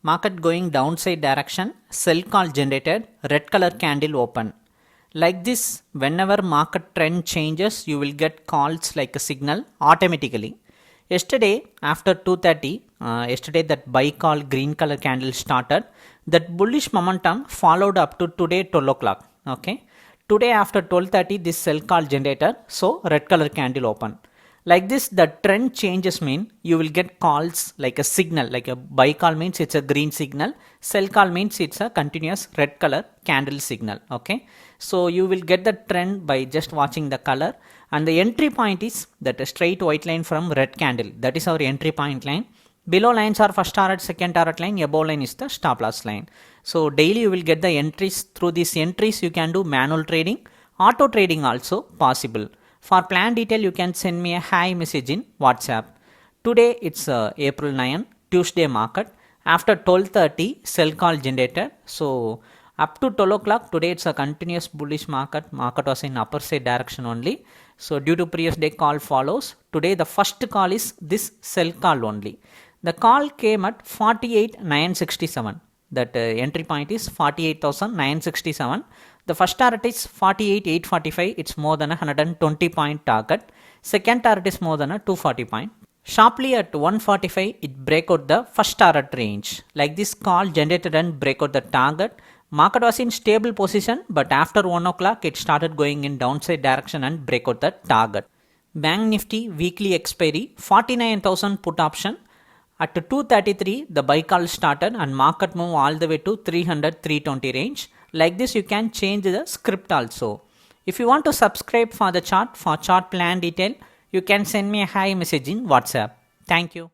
Market going downside direction, sell call generated, red color candle open. Like this, whenever market trend changes, you will get calls like a signal automatically. Yesterday after 2:30, yesterday that buy call green color candle started. That bullish momentum followed up to today 12 o'clock. Okay. Today after 12:30, this sell call generated. So red color candle open. Like this, the trend changes mean you will get calls like a signal, like a buy call means it's a green signal, sell call means it's a continuous red color candle signal. Okay, so you will get the trend by just watching the color, and the entry point is that a straight white line from red candle. That is our entry point line. Below lines are first target, second target line, above line is the stop loss line. So daily you will get the entries. Through these entries you can do manual trading, auto trading also possible. For plan detail, you can send me a hi message in WhatsApp. Today it's April 9, Tuesday market. After 12:30, sell call generated. So up to 12 o'clock today it's a continuous bullish market. Market was in upper side direction only. So due to previous day call follows. Today the first call is this sell call only. The call came at 48,967. That entry point is 48,967. The first target is 48,845. It's more than a 120 point target. Second target is more than a 240 point. Sharply at 145, it break out the first target range. Like this call generated and break out the target. Market was in stable position, but after 1 o'clock, it started going in downside direction and break out the target. Bank Nifty weekly expiry 49,000 put option. At 2:33, the buy call started and market move all the way to 300-320 range. Like this, you can change the script also. If you want to subscribe for the chart, for chart plan detail, you can send me a hi message in WhatsApp. Thank you.